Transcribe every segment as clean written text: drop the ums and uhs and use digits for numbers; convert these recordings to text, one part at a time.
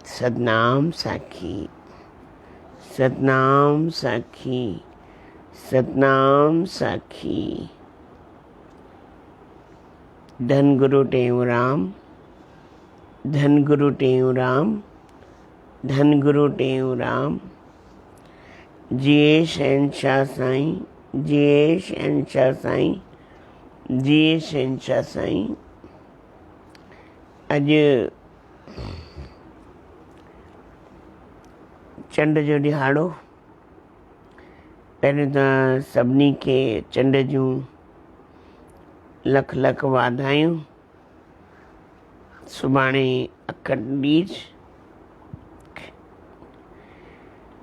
सतनाम साखी, सतनाम साखी, सतनाम साखी। धन गुरु टेऊराम, धन गुरु टेऊराम, धन गुरु टेऊराम। जिए शहंशाह साईं, जिए शहंशाह साईं, जिए शहंशाह साईं। अॼु चंड जो ॾिहाड़ो। पहिरियों त सभिनी खे चंड जूं लख लख वाधायूं। सुभाणे अखंड ॿीज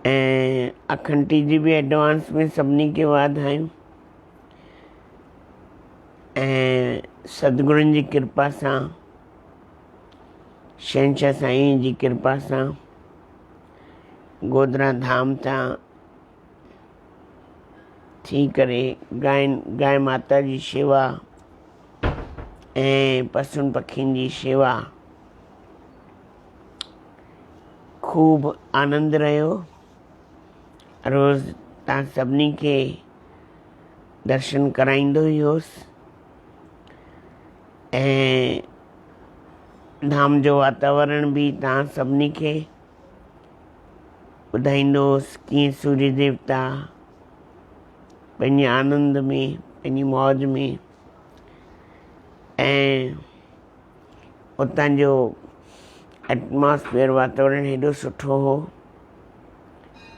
ऐं अखंड टीज जी बि एडवांस में सभिनी खे वाधायूं। ऐं सतगुरुनि जी कृपा सां, शहंशाह साईं जी कृपा सां गोधरा धाम तां थी करे गांइ माता जी शेवा ऐं पशुनि पखियुनि जी शेवा खूब आनंद रहियो। रोज़ तव्हां सभिनी खे दर्शन कराईंदो ई हुउसि ऐं धाम जो वातावरण भी तव्हां सभिनी खे ॿुधाईंदो हुउसि कीअं सूर्य देवता पंहिंजे आनंद में, पंहिंजी मौज में, ऐं उतां जो एटमॉस्फेयर वातावरण हेॾो सुठो हो,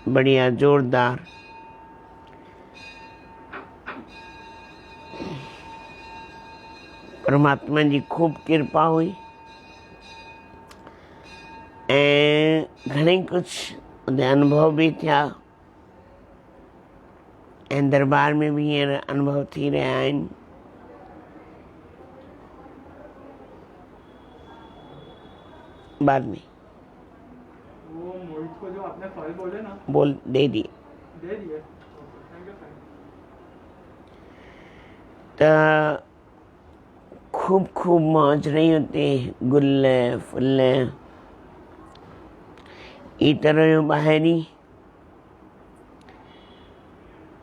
बढ़िया ज़ोरदार। परमात्मा जी खूब कृपा हुई ऐं घणेई कुछ अनुभव भी थिया ऐं दरबार में भी हींअर अनुभव थी रहिया आहिनि। बाद में वो मोहित को जो आपने फाइल बोले ना, बोल दे दिए त खूब खूब मौज रही होते। गुल फुल ई तरह जो ॿाहिरी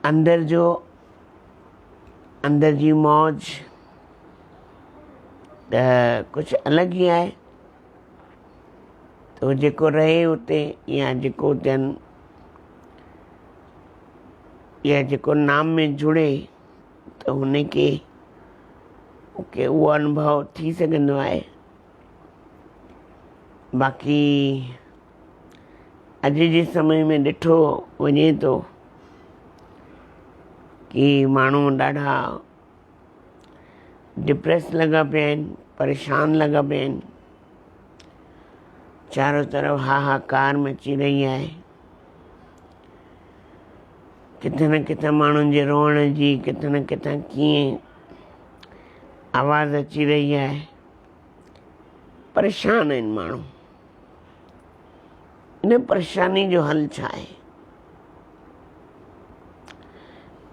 अंदर जी मौज त कुछ अलग ही आहे। तो जेको रहे उते या जेको या जेको नाम में जुड़े त हुनखे उहो अनुभव थी सघंदो आहे। बाक़ी अॼु जे समय में ॾिठो वञे थो कि माण्हू ॾाढा डिप्रेस लॻा पिया आहिनि, परेशान लॻा पिया आहिनि। चारों तरफ हाहाकार मची रही आहे। किथे न किथे माण्हुनि जे रोअण जी, किथे न किथे कीअं आवाज़ अची रही आहे। परेशान आहिनि माण्हू। इन परेशानी जो हल छा आहे?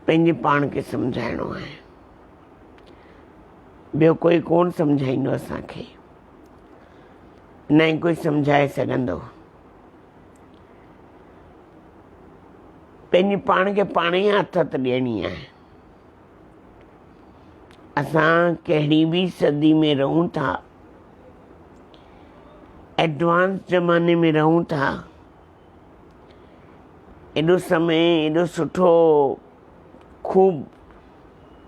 पंहिंजे पाण खे सम्झाइणो आहे। ॿियो कोई कोन सम्झाईंदो असांखे, न ई कोई सम्झाए सघंदो। पंहिंजे पाण खे पाण ई आथत ॾियणी आहे। असां कहिड़ी बि सदी में रहूं था, एडवांस ज़माने में रहूं था। एॾो समय एॾो सुठो खूब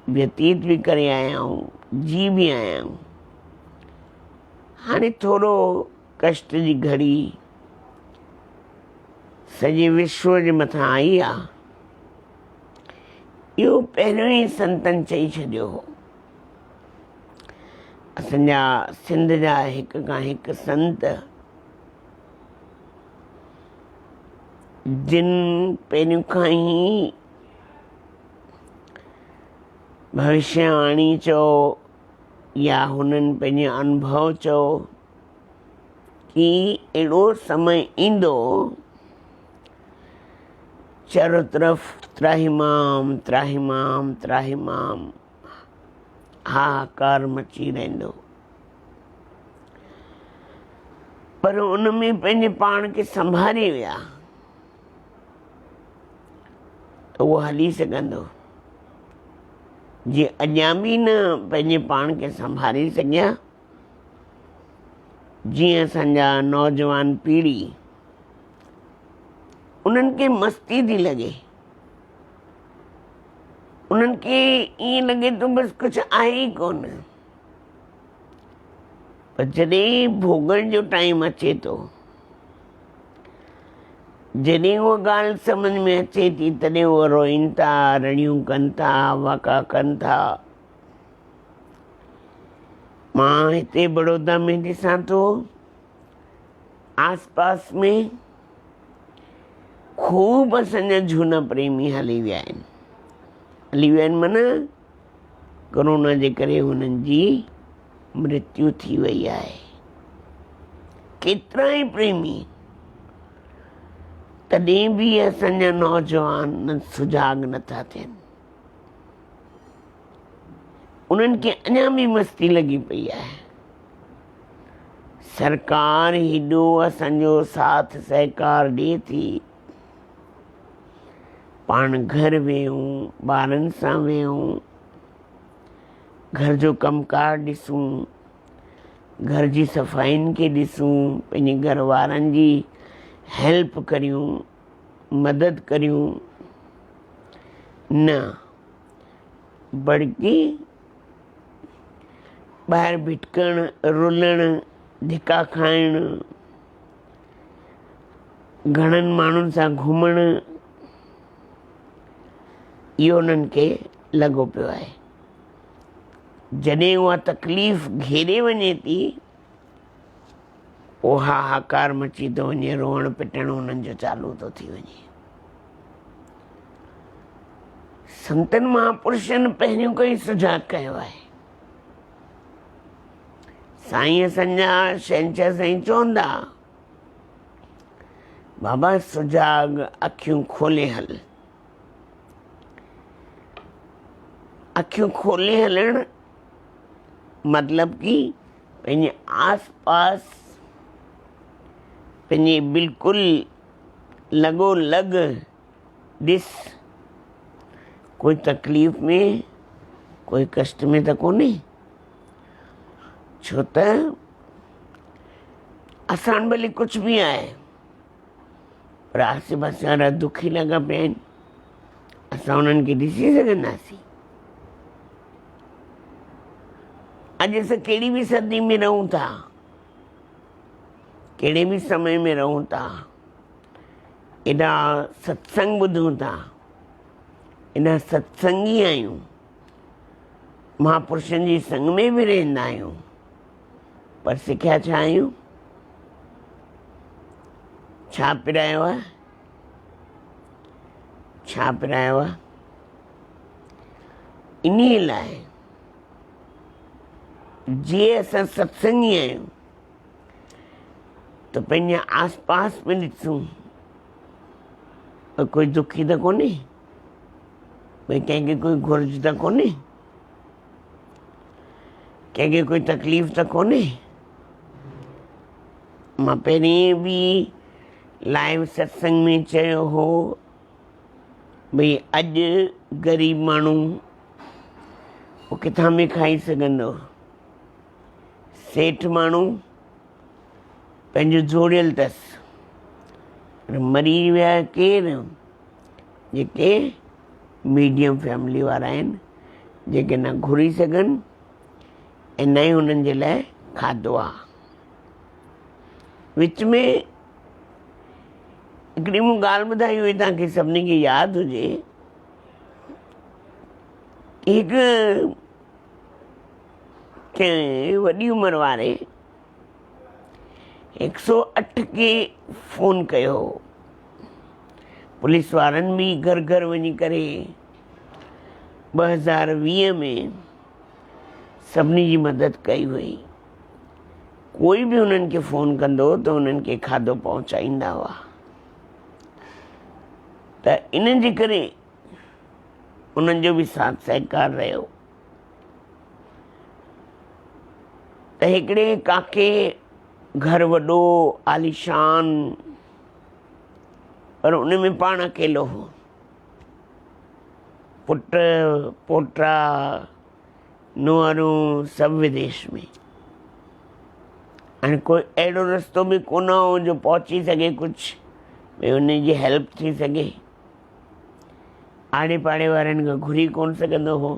व्यतीत भी करे आया आहियूं, जी भी आया आहियूं। हाणे थोरो कष्ट जी घड़ी सॼे विश्व जे मथां आई आहे। इहो पहिरियों ई संतनि चई छॾियो हो। असांजा सिंध जा हिक खां हिकु संत जिन पहिरियों खां ई भविष्यवाणी चओ या हुननि पंहिंजे अनुभव चओ कि अहिड़ो समय ईंदो चारों तरफ त्राहिमाम त्राहिमाम त्राहिमाम हाहाकार मची रहंदो। पर उन में पंहिंजे पाण खे संभाले विया त उहो हली सघंदो। जे अञा बि न पंहिंजे पाण खे संभाले सघिया, जीअं असांजा नौजवान पीढ़ी उन्हनि खे मस्ती थी लॻे, उन्हनि खे ईअं लॻे थो बसि कुझु आहे ई कोन। पर जॾहिं भोगण जो टाइम अचे थो, जॾहिं उहा ॻाल्हि सम्झ में अचे थी, तॾहिं उहे रोइनि था, रड़ियूं कनि था, वाका कनि था। मां हिते बड़ौदा में ॾिसां थो, आस पास में खूब असांजा झूना प्रेमी हली विया आहिनि माना कोरोना जे करे हुननि जी मृत्यु थी वई आहे। केतिरा ई प्रेमी, तॾहिं बि असांजा नौजवान सुजाग नथा थियनि। उन्हनि खे अञा बि मस्ती लॻी पई आहे। सरकार हेॾो असांजो साथ सहकार ॾिए थी, पाण घर वेहूं, ॿारनि सां वेहूं, घर जो कमकार ॾिसूं, घर जी सफ़ाइयुनि खे ॾिसूं, पंहिंजे घर वारनि जी हेल्प करियूं, मदद करियूं, न बल्कि ॿाहिरि भिटकण, रुलण, धिका खाइण, घणनि माण्हुनि सां घुमण, इहो उन्हनि खे लॻो पियो आहे। जॾहिं उहा तकलीफ़ घेरे वञे थी, पोइ हाहाकार मची थो वञे, रोअण पिटण उन्हनि जो चालू थो थी वञे। संतनि महापुरुषनि पहिरियों खां ई सुजाग कयो आहे। साईं असांजा शहंशाह साईं चवंदा, बाबा सुजाग अखियूं खोले हल। अखियूं खोले हलण मतलब कि पंहिंजे आस पास, पंहिंजे बिल्कुलु लॻो लॻ ॾिस, कोई तकलीफ़ में, कोई कष्ट में त कोन्हे। छो त असां भले कुझु बि आहे, पर आसे पासे वारा दुखी लॻा पिया आहिनि, असां उन्हनि खे ॾिसी सघंदासीं? अॼु असां कहिड़ी बि सदी में रहूं था, कहिड़े बि समय में रहूं था, एॾा सत्संग ॿुधूं था, एॾा सत्संगी आहियूं, महापुरुषनि जी संग में बि रहंदा आहियूं, पर सिखिया छा आहियूं? छा पिरायो आहे? छा पिरायो आहे? इन्हीअ लाइ जे असां सत्संगी आहियूं त पंहिंजे आस पास में ॾिसूं, कोई दुखी त कोन्हे, भई कंहिंखे कोई घुर्ज त कोन्हे, कंहिंखे कोई तकलीफ़ त कोन्हे। मां पहिरीं बि लाइव सत्संग में चयो हो, भई अॼु ग़रीब माण्हू उहो किथां बि खाई सघंदो, सेठ माण्हू पंहिंजो जोड़ियल अथसि। मरी विया केरु? जेके मीडियम फैमिली वारा आहिनि, जेके न घुरी सघनि ऐं न ई हुननि जे लाइ खाधो आहे। विच में हिकिड़ी मूं ॻाल्हि ॿुधाई हुई, तव्हांखे सभिनी खे यादि हुजे, हिकु कंहिं वॾी उमिरि वारे 108 खे फ़ोन कयो। पुलिस वारनि बि घर घर वञी करे 2020 में सभिनी जी मदद कई हुई। कोई बि उन्हनि खे फ़ोन कंदो त उन्हनि खे खाधो पहुचाईंदा हुआ। त इन जे करे उन्हनि जो बि साथ सहकार रहियो। त हिकिड़े काके घर वॾो आलीशान, पर उन में पाण अकेलो हो। पुट पोटा नुंहरूं सभु विदेश में। हाणे कोई अहिड़ो रस्तो बि कोन हो जो पहुची सघे, कुझु भई उन जी हेल्प थी सघे। आड़े पाड़े वारनि खां घुरी कोन सघंदो हो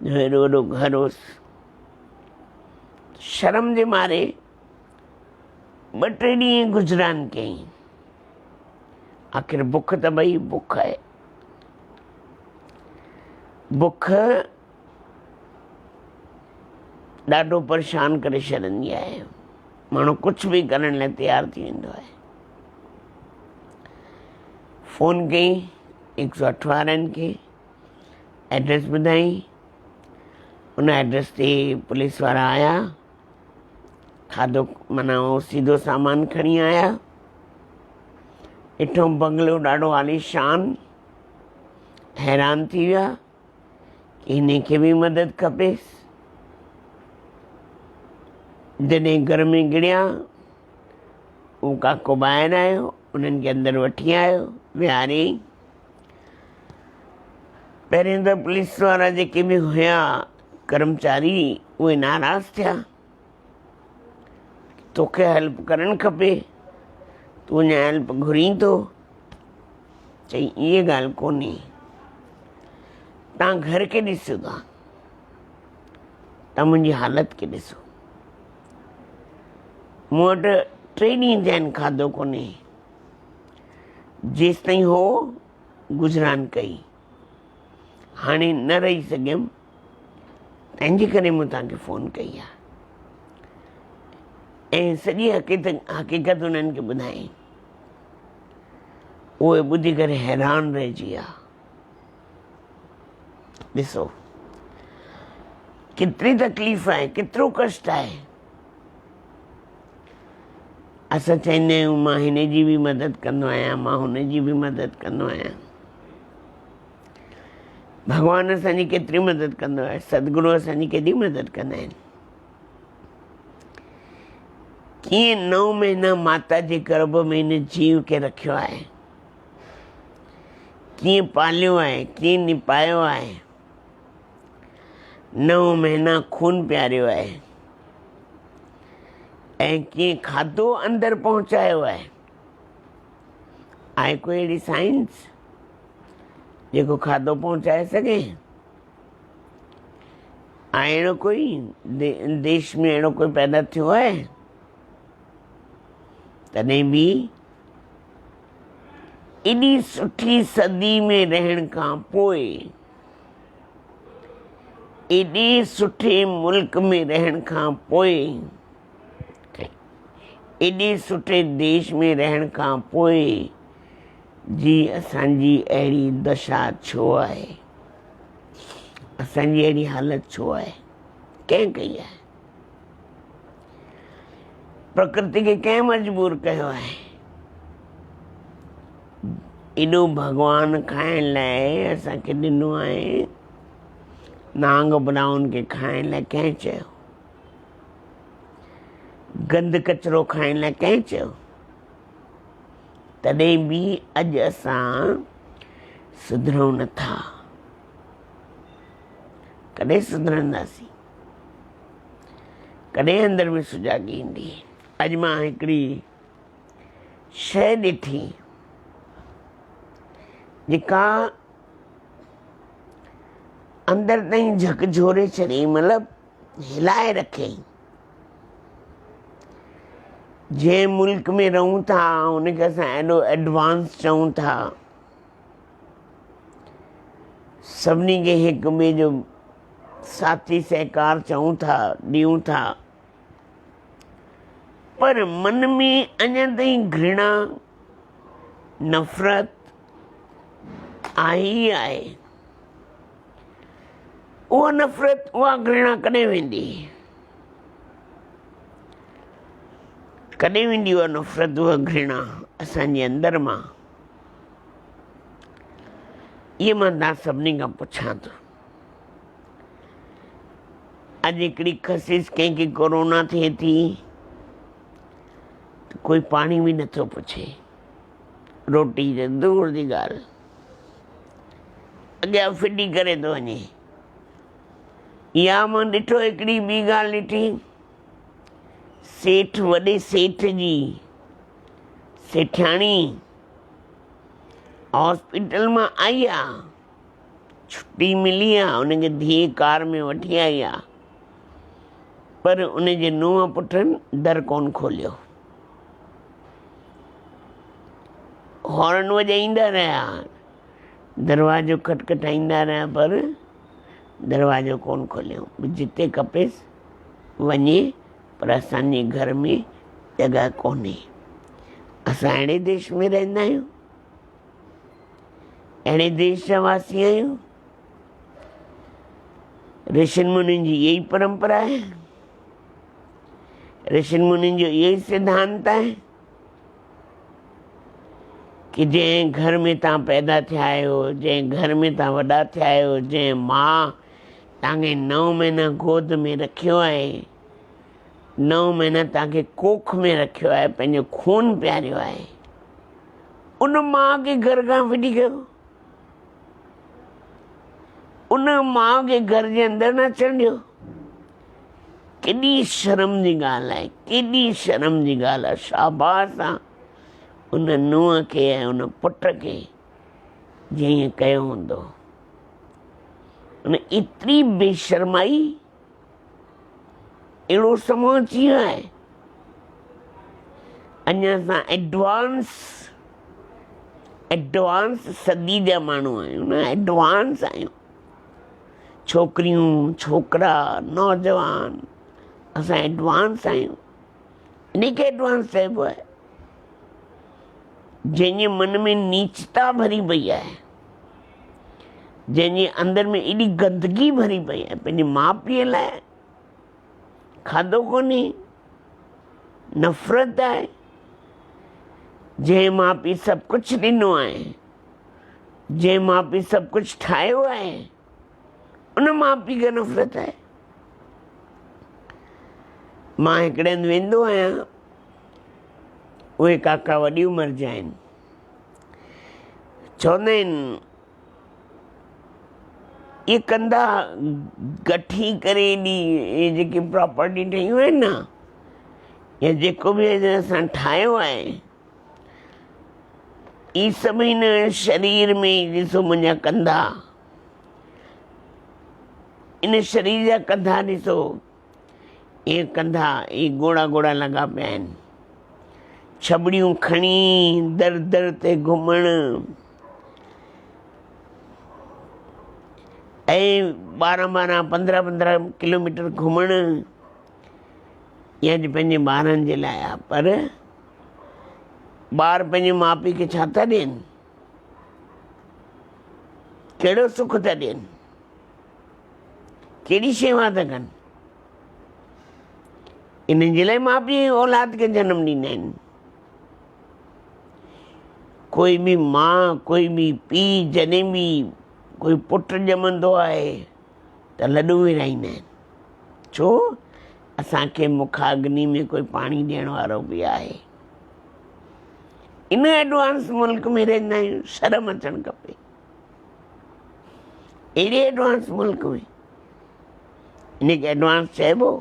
जो हेॾो वॾो घर होसि। शर्म जे मारे 2-3 ॾींहं गुज़रान कयईं। आख़िर बुख त भई बुख आहे, बुख ॾाढो परेशान करे छॾंदी आहे। माण्हू कुझु बि करण लाइ तयारु थी वेंदो आहे। फ़ोन कयईं 108 वारनि खे, एड्रेस ॿुधाई। उन एड्रेस ते पुलिस वारा आया, खाधो माना उहो सीधो सामान खणी आया। ॾिठो बंगलो ॾाढो आलीशान, हैरान थी विया कि हिन खे बि मदद खपेसि। जॾहिं घर में गिड़िया, उहो काको ॿाहिरि आयो, उन्हनि खे अंदरि वठी आयो, विहारियईं। पहिरियों त पुलिस वारा जेके बि हुया कर्मचारी, उहे नाराज़ थिया। तोखे हेल्प करणु खपे, तूं अञा हेल्प घुरीं थो। चई इहे ॻाल्हि कोन्हे, तव्हां घर खे ॾिसो था, तव्हां मुंहिंजी हालत खे ॾिसो। मूं वटि 3 ॾींहं थिया आहिनि, खाधो कोन्हे। जेसि ताईं हो गुज़रान कई, हाणे न रही सघियमि, तंहिंजे करे मूं तव्हांखे फ़ोन कई आहे। ऐं सॼी हक़ीक़त उन्हनि खे ॿुधाई। उहे ॿुधी करे हैरान रहिजी विया। ॾिसो केतिरी तकलीफ़ आहे, केतिरो कष्ट आहे। असां चवंदा आहियूं मां हिन जी बि मदद कंदो आहियां, मां हुन जी बि मदद कंदो आहियां। भॻवानु असांजी केतिरी मदद कंदो आहे, सतगुरू असांजी केॾी मदद कंदा आहिनि। कीअं 9 महीना माता जे गर्भ में हिन जीव खे रखियो आहे, कीअं पालियो आहे, कीअं निपायो आहे, 9 महीना खून पियारियो आहे, ऐं कीअं खाधो अंदरि पहुचायो आहे। आहे कोई अहिड़ी साइंस जेको खाधो पहुचाए सघे? आहे अहिड़ो कोई देश में अहिड़ो कोई पैदा थियो आहे? तॾहिं बि एॾी सुठी सदी में रहण खां पोइ, एॾे सुठे मुल्क में रहण खां पोइ, एॾे सुठे देश में रहण खां पोइ जी असांजी अहिड़ी दशा छो आहे, असांजी अहिड़ी हालत छो आहे? कंहिं कई आहे? प्रकृति खे कंहिं मजबूर कयो आहे? एॾो भॻवान खाइण लाइ असांखे ॾिनो आहे, नांग ब्राउन खे खाइण लाइ कंहिं चयो? गंद कचिरो खाइण लाइ कंहिं चयो? तॾहिं बि अॼु असां सुधरूं नथा। कॾहिं सुधरंदासीं? कॾहिं अंदरि में सुजाॻी ईंदी? अॼु मां हिकिड़ी शइ ॾिठी जेका अंदरि ताईं झकझोरे छॾियईं, मतिलबु हिलाए रखियईं। जंहिं मुल्क में रहूं था उनखे असां एॾो एडवांस चऊं था, सभिनी खे हिक ॿिए जो साथी सहकार चऊं था, ॾियूं था, पर मन में अञा ताईं घृणा नफ़रत आहे ई आहे। उहा नफ़रत, उहा घृणा कॾहिं वेंदी? कॾहिं वेंदी उहा नफ़रत, उहा घृणा असांजे अंदरि मां? इहे मां तव्हां सभिनी खां पुछां थो। अॼु हिकिड़ी ख़सीस कंहिंखे कोरोना थिए थी, त कोई पाणी बि नथो पुछे, रोटी जे दूर जी ॻाल्हि, अॻियां फिटी करे थो वञे। या मां ॾिठो हिकिड़ी ॿी ॻाल्हि ॾिठी, सेठ, वॾे सेठ जी सेठाणी हॉस्पिटल मां आई आहे, छुट्टी मिली आहे, उनखे धीअ कार में वठी आई आहे, पर उनजे नुंहुं पुटनि दर कोन खोलियो, हॉर्न वॼाईंदा रहिया, दरवाजो खटखटाईंदा रहिया, पर दरवाजो कोन खोलियो। जिते खपेसि वञे, पर असांजे घर में जॻह कोन्हे। असां अहिड़े देश में रहंदा आहियूं, अहिड़े देश जा वासी आहियूं। ऋषिनि मुनिनि जी इहा ई परंपरा आहे, ऋषिनि मुनिनि जो इहो ई सिद्धांत आहे कि जंहिं घर में तव्हां पैदा थिया आहियो, जंहिं घर में तव्हां वॾा थिया आहियो, जंहिं माउ तव्हांखे 9 महीना गोद में रखियो आहे, 9 महीना तव्हांखे कोख में रखियो आहे, पंहिंजो खून पियारियो आहे, उन माउ खे घर खां फिटी कयो, उन माउ खे घर जे अंदरि न अचणु ॾियो। केॾी शर्म जी ॻाल्हि आहे, केॾी शर्म जी ॻाल्हि आहे। शाबाश आहे उन नुंहं खे ऐं उन पुट खे जंहिं ईअं कयो हूंदो। उन एतिरी बेशर्माई, अहिड़ो समय अची वियो आहे, अञा असां एडवांस सदी जा माण्हू आहियूं न, एडवांस आहियूं। छोकिरियूं, छोकिरा, नौजवान, असां एडवांस आहियूं। इनखे एडवांस चइबो आहे। जंहिंजे मन में नीचता भरी पई आहे, जंहिंजे अंदरि में एॾी गंदगी भरी पई आहे, पंहिंजे माउ पीउ लाइ खाधो कोन्हे, नफ़रत आहे। जंहिं माउ पीउ सभु कुझु ॾिनो आहे, जंहिं माउ पीउ सभु कुझु ठाहियो आहे, उन माउ पीउ खे नफ़रत आहे। मां हिकिड़े हंधि वेंदो आहियां, उहे काका वॾी उमिरि जा आहिनि, चवंदा आहिनि इहे कंधा गठी करे इहे जेकी प्रॉपर्टी ठहियूं आहिनि न, या जेको बि असां ठाहियो आहे, इहे सभु हिन शरीर में, ॾिसो मुंहिंजा कंधा, इन शरीर जा कंधा ॾिसो, इहे कंधा, इहे गोड़ा गोड़ा लॻा पिया आहिनि। छबड़ियूं खणी दर दर ते घुमणु ऐं 12-12, 15-15 किलोमीटर घुमणु, इहा पंहिंजे ॿारनि जे लाइ आहे। पर ॿार पंहिंजे माउ पीउ खे छा था ॾियनि, कहिड़ो सुख था ॾियनि, कहिड़ी शेवा था कनि। इन जे लाइ माउ पीउ औलाद खे जनमु ॾींदा आहिनि। कोई बि माउ, कोई बि पीउ, जॾहिं बि कोई पुटु ॼमंदो आहे त लॾो विराईंदा आहिनि। छो? असांखे मुखाग्नि में कोई पाणी ॾियण वारो बि आहे। इन एडवांस मुल्क में रहंदा आहियूं, शर्म अचणु खपे। अहिड़े एडवांस मुल्क में इनखे एडवांस चइबो?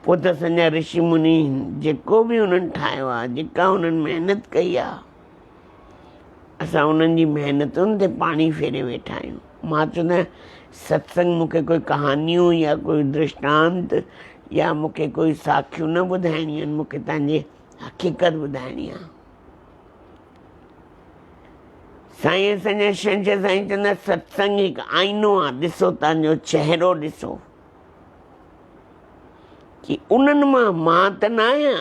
पोइ त असांजा ऋषि मुनि जेको बि उन्हनि ठाहियो आहे, जेका उन्हनि महिनत कई आहे, असां उन्हनि जी महिनतुनि ते पाणी फेरे वेठा आहियूं। मां चवंदो आहियां सत्संग मूंखे कोई कहानियूं या कोई दृष्टांत या मूंखे कोई साखियूं न ॿुधाइणियूं आहिनि, मूंखे तव्हांजी हक़ीक़त ॿुधाइणी आहे। साईं असांजा छंछरु साईं चवंदा सत्संग हिकु आईनो आहे, ॾिसो तव्हांजो चहिरो ॾिसो कि उन्हनि मां त न आहियां,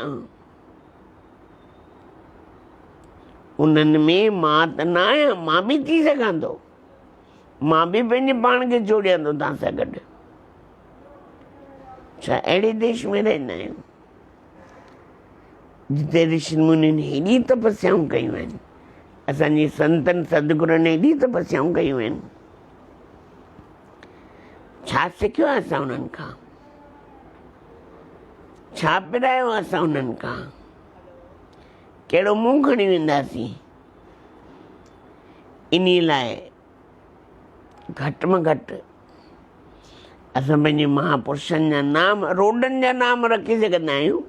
उन्हनि में मां त न आहियां, मां बि थी सघां थो, मां बि पंहिंजे पाण खे जोड़ियां थो तव्हां सां गॾु। छा अहिड़े देश में रहंदा आहियूं जिते ऋषि मुनिनि हेॾी तपस्याऊं कयूं आहिनि, असांजी संतनि सदगुरुनि हेॾी तपस्याऊं कयूं आहिनि। छा सिखियो आहे असां उन्हनि खां? छा पिरायो असां उन्हनि खां, कहिड़ो मुंहुं खणी वेंदासीं। इन लाइ घटि में घटि असां पंहिंजे महापुरुषनि जा नाम, रोडनि जा नाम रखी सघंदा आहियूं,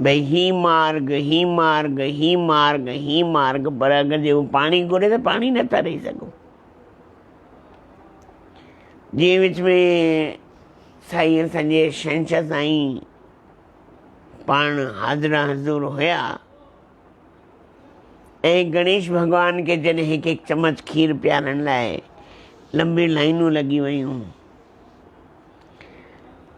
भई ही मार्ग, ही मार्ग, ही मार्ग, ही मार्ग, पर अगरि जे पाणी घुरे त पाणी नथा ॾेई सघूं। जीअं विच में साईं असांजे शहंशाह साईं पाण हाज़िरा हज़ूर हुया ऐं गणेश भॻवान खे जॾहिं हिकु हिकु चमच खीर पियारण लाइ लंबी लाइनूं लॻी वयूं,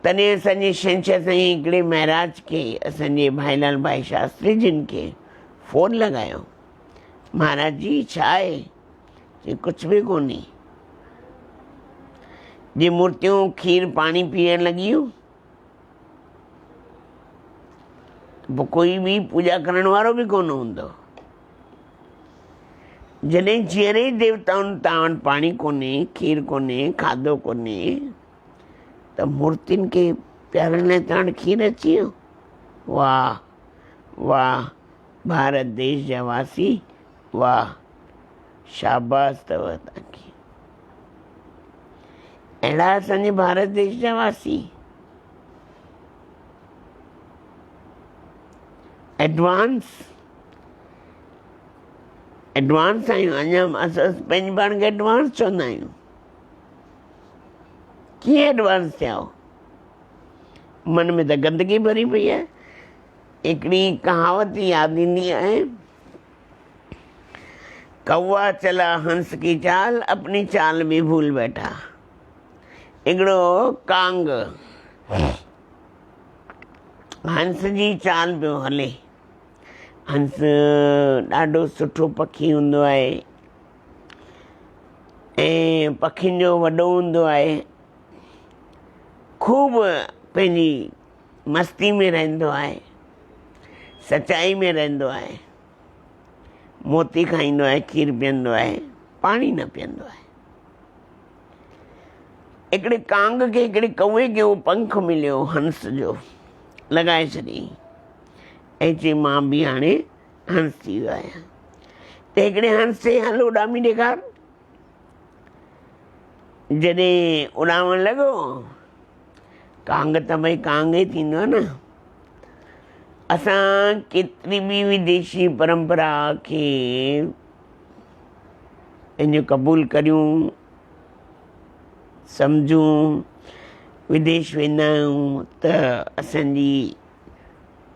तॾहिं असांजे शहंशाह साईं हिकिड़े महाराज खे, असांजे भाईलाल भाई शास्त्री जिन खे फ़ोन लॻायो, महाराज जी छा आहे? चई कुझु बि कोन्हे। जे मूर्तियूं खीर पाणी पीअण लॻियूं पोइ कोई बि पूॼा करण वारो बि कोन हूंदो। जॾहिं जीअं ई देवताउनि तव्हां वटि पाणी कोन्हे, खीर कोन्हे, खाधो कोन्हे, त मूर्तियुनि खे प्यारण लाइ तव्हां वटि खीर अची वियो। वाह वाह भारत देश जा वासी, वाह शाबाश अथव तव्हांखे। अहिड़ा असांजे भारत देश जा वासी एडवांस आहियूं। अञा असां पंहिंजे पाण खे एडवांस चवंदा आहियूं। कीअं एडवांस थिया? मन में त गंदगी भरी पई आहे। हिकिड़ी कहावत यादि ईंदी आहे, कौआ चला हंस की चाल, अपनी चाल भी भूल बैठा। हिकिड़ो कांग हंस जी चाल पियो हले। हंस ॾाढो सुठो पखी हूंदो आहे ऐं पखियुनि जो वॾो हूंदो आहे, खूब पंहिंजी मस्ती में रहंदो आहे, सचाई में रहंदो आहे, मोती खाईंदो आहे, खीर पीअंदो आहे, पाणी न पीअंदो आहे। हिकिड़े कांग खे, हिकिड़े कौए खे उहो पंख मिलियो हंस जो, लॻाए छॾियईं ऐं चई मां बि हाणे हंस थी वियो आहियां। त हिकिड़े हंस चई हल उॾामी ॾेखार। जॾहिं उॾामण लॻो, कांग त भई कांग ई थींदो आहे न। असां केतिरी बि विदेशी परंपरा खे पंहिंजो क़बूल करियूं, सम्झूं, विदेश वेंदा आहियूं त असांजी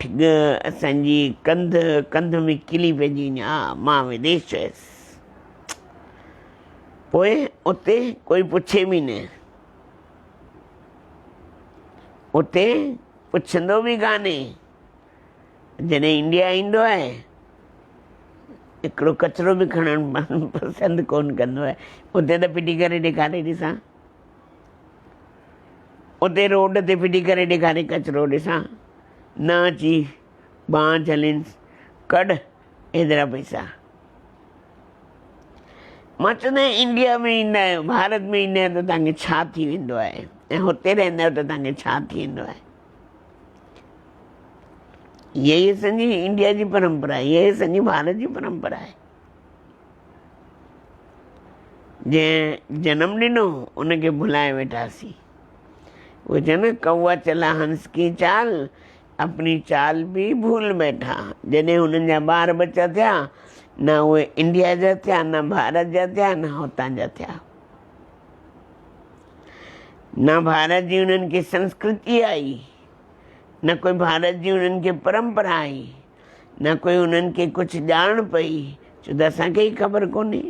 ठिग, असांजी कंध में किली पइजी वञे, हा मां विदेश वियसि। पोइ उते कोई पुछे बि न, उते पुछंदो बि कान्हे। जॾहिं इंडिया ईंदो आहे हिकिड़ो कचिरो बि खणणु पसंदि कोन कंदो आहे। उते त फिटी करे ॾेखारे ॾिसां, उते रोड ते फिटी करे ॾेखारे कचिरो ॾिसां, न अची बांह चलींसि कढ हेतिरा पैसा। मां चवंदा आहियां इंडिया में ईंदा आहियो, भारत में ईंदा आहियो त तव्हांखे छा थी वेंदो आहे, ऐं हुते रहंदा आहियो त तव्हांखे छा थी वेंदो आहे। इहा ई असांजी इंडिया जी परंपरा आहे, इहा ई असांजी भारत जी परंपरा आहे। जंहिं जनम ॾिनो उनखे भुलाए वेठासीं। उहे चवनि कौआ चला हंस की चाल, अपनी चाल बि भूल बैठा। जॾहिं हुननि जा ॿार बच्चा थिया, न उहे इंडिया जा थिया, न भारत जा थिया, न हुतां जा थिया। न भारत जी उन्हनि खे संस्कृति आई, न कोई भारत जी उन्हनि खे परंपरा आई, न कोई उन्हनि खे कुझु ॼाण पई, छो त असांखे ई ख़बर कोन्हे।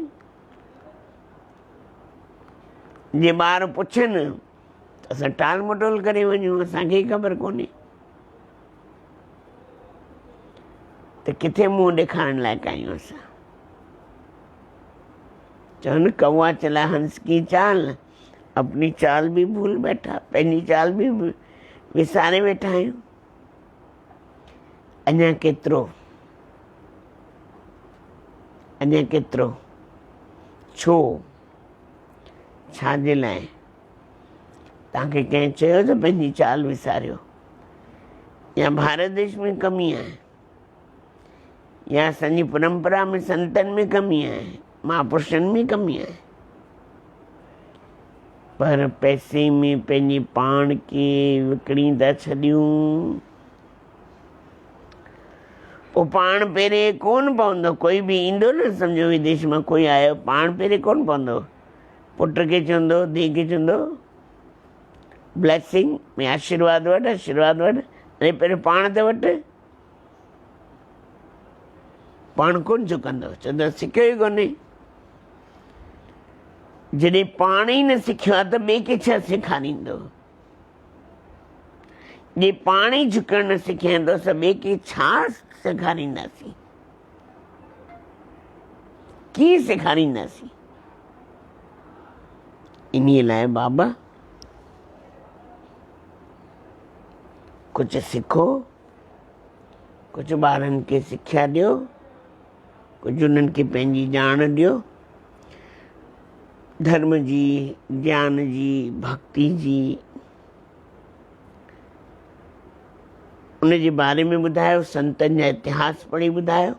जे ॿार पुछनि त असां टाल मटोल करे वञूं, असांखे ई ख़बर कोन्हे त किथे मुंहुं ॾेखारण लाइक़ु आहियूं असां। चवनि कौआ चला हंस की चाल, अपनी चाल बि भूल बैठा। पंहिंजी चाल बि विसारे वेठा आहियूं। अञा केतिरो छो, छाजे लाइ? तव्हांखे कंहिं चयो त पंहिंजी चाल विसारियो, या भारत देश में कमी आहे, या असांजी परंपरा में संतनि में कमी आहे, महापुरुषनि में कमी आहे, पर पैसे में पंहिंजे पाण खे विकिणी था छॾियूं। पोइ पाण पहिरें कोन पवंदो, कोई बि ईंदो न, सम्झो विदेश मां कोई आयो, पाण पहिरें कोन पवंदो, पुट खे चवंदो, धीउ खे चवंदो ब्लेसिंग में आशीर्वाद वठि, आशीर्वाद वठि, अरे पहिरियों पाण त वठि। पाण कोन चुकंदो, चवंदो सिखियो ई कोन्हे। जॾहिं पाण ई न सिखियो आहे त ॿिए खे छा सेखारींदो? जे पाण ई झुकण न सिखियांदो त ॿिए खे छा सेखारींदासीं, कीअं सेखारींदासीं? इन्हीअ लाइ बाबा कुझु सिखो, कुझु ॿारनि खे सिख्या ॾियो, कुझु उन्हनि खे पंहिंजी ॼाण ॾियो, धर्म जी, ज्ञान जी, भक्ति जी, उन जे बारे में ॿुधायो, संतनि जा इतिहास पढ़ी ॿुधायो।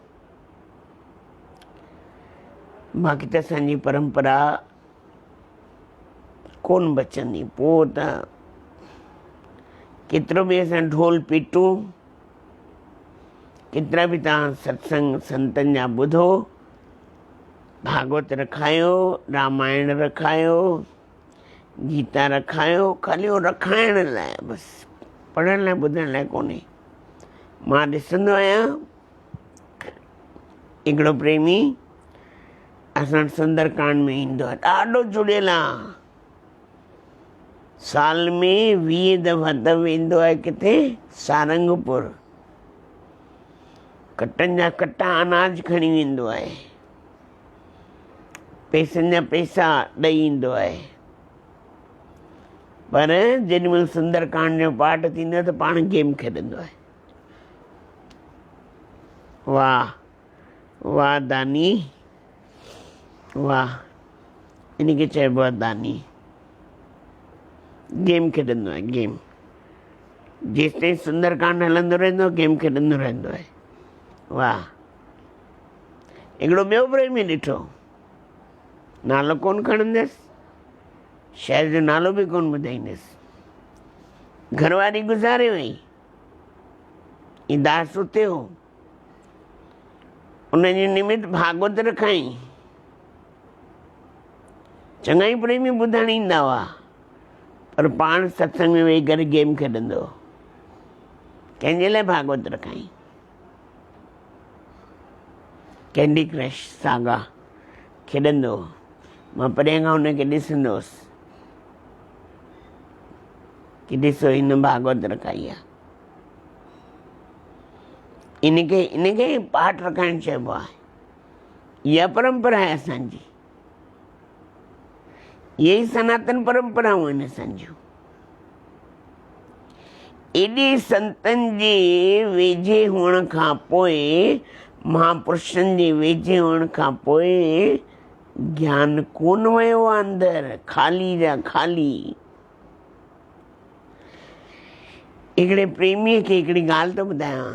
बाक़ी त असांजी परंपरा कोन बचंदी। पोइ त केतिरो बि असां ढोल पीटूं, केतिरा बि तव्हां सत्संग संतनि जा ॿुधो, भागवत रखायो, रामायण रखायो, गीता रखायो, ख़ाली उहो रखाइण लाइ, बसि पढ़ण लाइ ॿुधण लाइ कोन्हे। मां ॾिसंदो आहियां हिकिड़ो प्रेमी असां सुंदरकांड में ईंदो आहे, ॾाढो जुड़ियल आहे, साल में 20 दफ़ा त वेंदो आहे किथे सारंगपुर, कटनि जा कटा अनाज खणी वेंदो आहे, पैसनि जा पैसा ॾेई ईंदो आहे, पर जेॾीमहिल सुंदरकांड जो पाठ थींदो आहे त पाण गेम खेॾंदो आहे। वाह वाह दानी, वाह, इनखे चइबो आहे दानी। गेम खेॾंदो आहे, गेम, जेसिताईं सुंदरकांड हलंदो रहंदो आहे गेम खेॾंदो रहंदो आहे। वाह। हिकिड़ो ॿियो प्रेमी ॾिठो, नालो कोन खणंदसि, शहर जो नालो बि कोन ॿुधाईंदसि, घरवारी गुज़ारे वई, ई दास उथियो, उनजे निमित भागवत रखाई। चङा ई प्रेमी ॿुधण ईंदा हुआ, पर पाण सत्संग में वेही करे गेम खेॾंदो। कंहिंजे लाइ भागवत रखाई? कैंडी क्रश सागा खेॾंदो। मां परियां खां हुनखे ॾिसंदो हुउसि कि ॾिसो हिन भागवत रखाई आहे। इनखे पाठ रखाइणु चइबो आहे। इहा परंपरा आहे असांजी, इहे ई सनातन परंपराऊं आहिनि असांजियूं। एॾे संतनि जे वेझे हुअण खां पोइ, महापुरुषनि जे वेझे हुअण खां पोइ ज्ञान कोन वियो आहे अंदरि, ख़ाली जा ख़ाली। हिकिड़े प्रेमीअ खे हिकिड़ी ॻाल्हि थो ॿुधायां,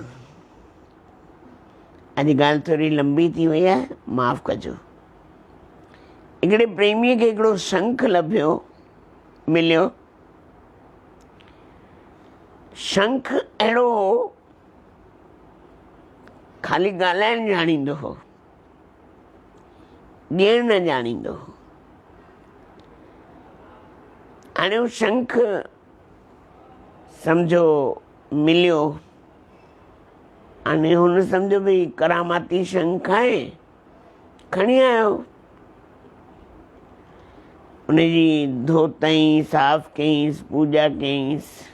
अॼु ॻाल्हि थोरी लंबी थी वई आहे, माफ़ु कजो। हिकिड़े प्रेमीअ खे हिकिड़ो शंख मिलियो। शंख अहिड़ो हो, ख़ाली ॻाल्हाइण ॼाणींदो हो, ॾियण न ॼाणींदो हो। हाणे उहो शंख सम्झो मिलियो, हाणे हुन सम्झो भई करामाती शंख आहे, खणी आयो, उनजी धोतई, साफ़ कयईंसि, पूॼा कयईंसि,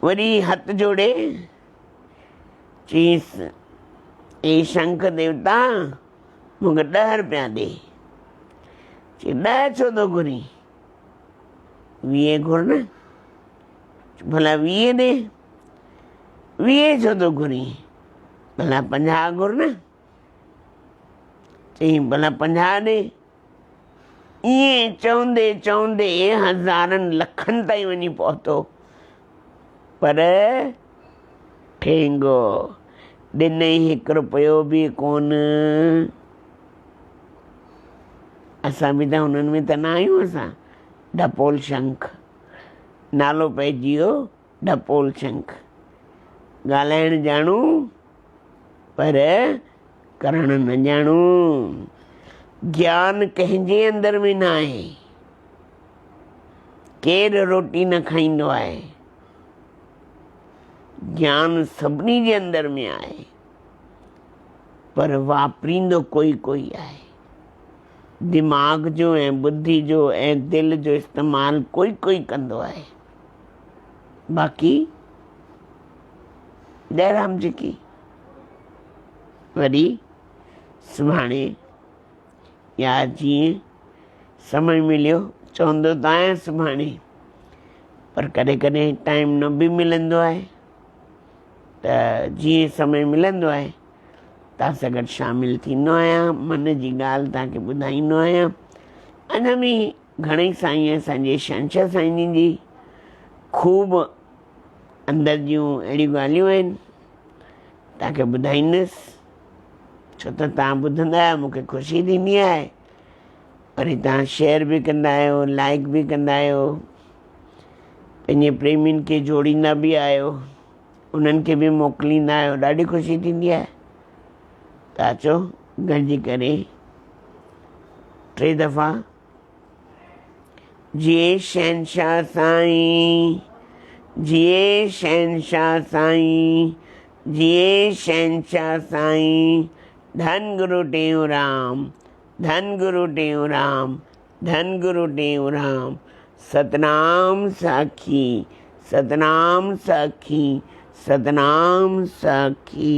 वरी हथ जोड़े चयईंसि, ए शंख देवता मूंखे 10 रुपया ॾे। चई 10 छो थो घुरी? 20 घुर न। भला 20 ॾे। 20 छो थो घुरी? भला 50 घुर न। चई भला 50 ॾे। ईअं चवंदे चवंदे हज़ारनि लखनि ताईं वञी पहुतो, पर ठेंगो ॾिनई 1 रुपयो बि कोन। असां बि त हुननि में त न आहियूं। असां ढपोल शंख, नालो पइजी वियो ढपोल शंख। ॻाल्हाइण ॼाणू पर करण न ॼाणू। ज्ञान कंहिंजे अंदर में न आहे। केरु रोटी न खाईंदो आहे, ज्ञान सभिनी जे अंदर में आहे, पर वापरींदो कोई कोई आहे। दिमाग़ जो ऐं बुद्धि जो ऐं दिलि जो इस्तेमालु कोई कोई कंदो आहे। बाक़ी जयराम जी की। वरी सुभाणे या जीअं समय मिलियो चवंदो त आहियां सुभाणे, पर कॾहिं कॾहिं टाइम न बि मिलंदो आहे, त जीअं समय मिलंदो आहे तव्हां सां गॾु शामिलु थींदो आहियां, मन जी ॻाल्हि तव्हांखे ॿुधाईंदो आहियां। अञा बि घणेई साईं असांजे शहंशाह साईं जी ख़ूब अंदरि जूं अहिड़ियूं ॻाल्हियूं आहिनि, तव्हांखे ॿुधाईंदुसि। छो त तव्हां ॿुधंदा आहियो, मूंखे ख़ुशी थींदी आहे। वरी तव्हां शेयर बि कंदा आहियो, लाइक बि कंदा आहियो, पंहिंजे प्रेमियुनि खे जोड़ींदा बि आहियो, उन्हनि खे बि मोकिलींदा आहियो, ॾाढी ख़ुशी थींदी आहे। त अचो गॾिजी करे 3 दफ़ा जिए शहंशाह साईं, जिए शहंशाह साईं, जिए शहंशाह साईं, धन गुरु टेऊंराम, धन गुरु टेऊंराम, धन गुरु टेऊंराम। सतनाम साखी, सतनाम साखी, सतनाम साखी।